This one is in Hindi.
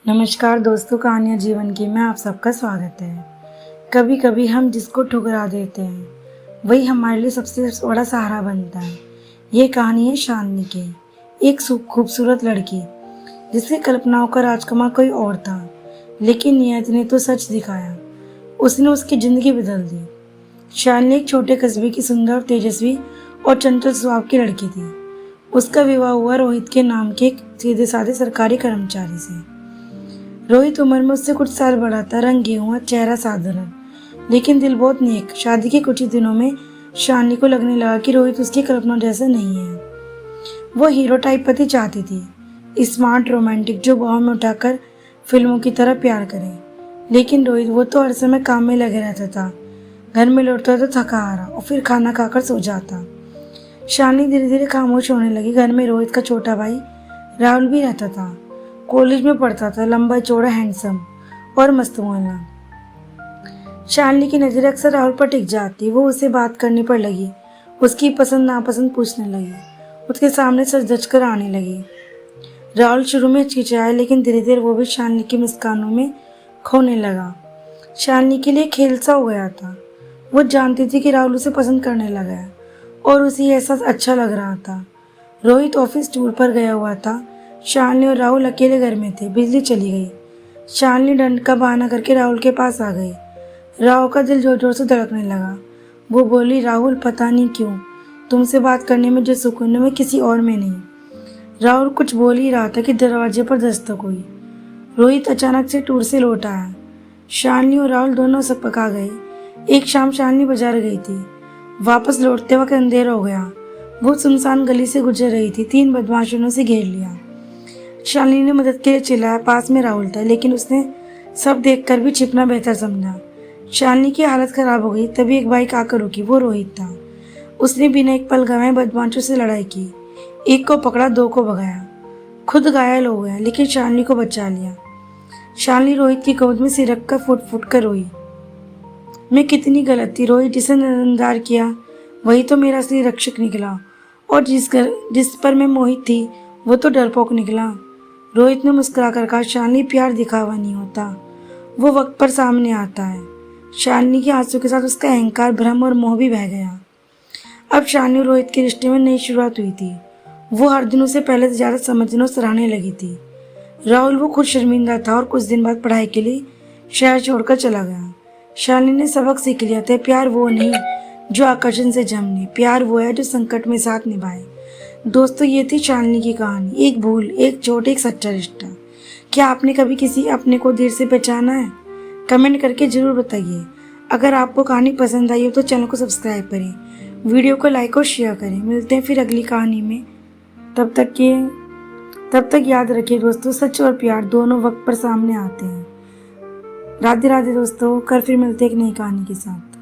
नमस्कार दोस्तों, कहानियाँ जीवन की में आप सबका स्वागत है। कभी कभी हम जिसको ठुकरा देते हैं वही हमारे लिए सबसे बड़ा सहारा बनता है। ये कहानी है शालिनी की, एक खूबसूरत लड़की जिसकी कल्पनाओं का राजकुमार कोई और था, लेकिन नियत ने तो सच दिखाया। उसने उसकी ज़िंदगी बदल दी। शालिनी एक छोटे कस्बे की सुंदर, तेजस्वी और चंचल स्वभाव की लड़की थी। उसका विवाह हुआ रोहित के नाम के एक सीधे साधे सरकारी कर्मचारी से। रोहित उम्र में उससे कुछ साल बड़ा था, रंग गेहुआ, चेहरा साधारण, लेकिन दिल बहुत नेक। शादी के कुछ ही दिनों में शालिनी को लगने लगा कि रोहित उसकी कल्पना जैसा नहीं है। वो हीरो टाइप पति चाहती थी, स्मार्ट, रोमांटिक, जो बाहों में उठाकर फिल्मों की तरह प्यार करे। लेकिन रोहित वो तो हर समय काम में लगे रहता था। घर में लौटता तो थका हारा और फिर खाना खाकर सो जाता। शालिनी धीरे धीरे खामोश होने लगी। घर में रोहित का छोटा भाई राहुल भी रहता था। कॉलेज में पढ़ता था, लंबा चौड़ा, हैंडसम और मस्त मोहल्ला। शालिनी की नज़र अक्सर राहुल पर टिक जाती। वो उससे बात करने पर लगी, उसकी पसंद नापसंद पूछने लगी, उसके सामने सच धज कर आने लगी। राहुल शुरू में हिचकिचाया, लेकिन धीरे धीरे वो भी शालिनी की मुस्कानों में खोने लगा। शालिनी के लिए खेल सा हो गया था। वो जानती थी कि राहुल उसे पसंद करने लगा है और उसे ये एहसास अच्छा लग रहा था। रोहित ऑफिस टूर पर गया हुआ था। शालिनी और राहुल अकेले घर में थे। बिजली चली गई। शालिनी डंड का बहाना करके राहुल के पास आ गई। राहुल का दिल जोर जोर से धड़कने लगा। वो बोली, राहुल, पता नहीं क्यों तुमसे बात करने में जो सुकून है मैं किसी और में नहीं। राहुल कुछ बोल ही रहा था कि दरवाजे पर दस्तक हुई। रोहित अचानक से टूर से लौट आया। शालिनी और राहुल दोनों सकपका गए। एक शाम शालिनी बाजार गई थी। वापस लौटते वक्त अंधेरा हो गया। वो सुनसान गली से गुजर रही थी। 3 बदमाशों ने उसे घेर लिया। शालिनी ने मदद के लिए चिल्लाया। पास में राहुल था, लेकिन उसने सब देखकर भी छिपना बेहतर समझा। शालिनी की हालत खराब हो गई। तभी एक बाइक आकर रुकी। वो रोहित था। उसने बिना एक पल गंवाए बदमाशों से लड़ाई की। एक को पकड़ा, 2 को भगाया, खुद घायल हो गया, लेकिन शालिनी को बचा लिया। शालिनी रोहित की गोद में सिर रखकर फुट फुट कर रोई। मैं कितनी गलत थी। रोहित जिसे नजरअंदाज किया वही तो मेरा असली रक्षक निकला, और जिस पर मैं मोहित थी वो तो डरपोक निकला। रोहित ने मुस्कुराकर कहा, शालिनी, प्यार दिखावा नहीं होता, वो वक्त पर सामने आता है। शालिनी के आंसू के साथ उसका अहंकार, भ्रम और मोह भी बह गया। अब शालिनी और रोहित के रिश्ते में नई शुरुआत हुई थी। वो हर दिन उसे पहले से ज़्यादा समझने और सराहने लगी थी। राहुल वो खुद शर्मिंदा था और कुछ दिन बाद पढ़ाई के लिए शहर छोड़कर चला गया। शालिनी ने सबक सीख लिया था, प्यार वो नहीं जो आकर्षण से जमने, प्यार वो है जो संकट में साथ निभाए। दोस्तों, ये थी शालिनी की कहानी। एक भूल, एक चोट, एक सच्चा रिश्ता। क्या आपने कभी किसी अपने को देर से पहचाना है? कमेंट करके ज़रूर बताइए। अगर आपको कहानी पसंद आई हो तो चैनल को सब्सक्राइब करें, वीडियो को लाइक और शेयर करें। मिलते हैं फिर अगली कहानी में। तब तक याद रखिए दोस्तों, सच और प्यार दोनों वक्त पर सामने आते हैं। राधे राधे दोस्तों, कर फिर मिलते हैं एक नई कहानी के साथ।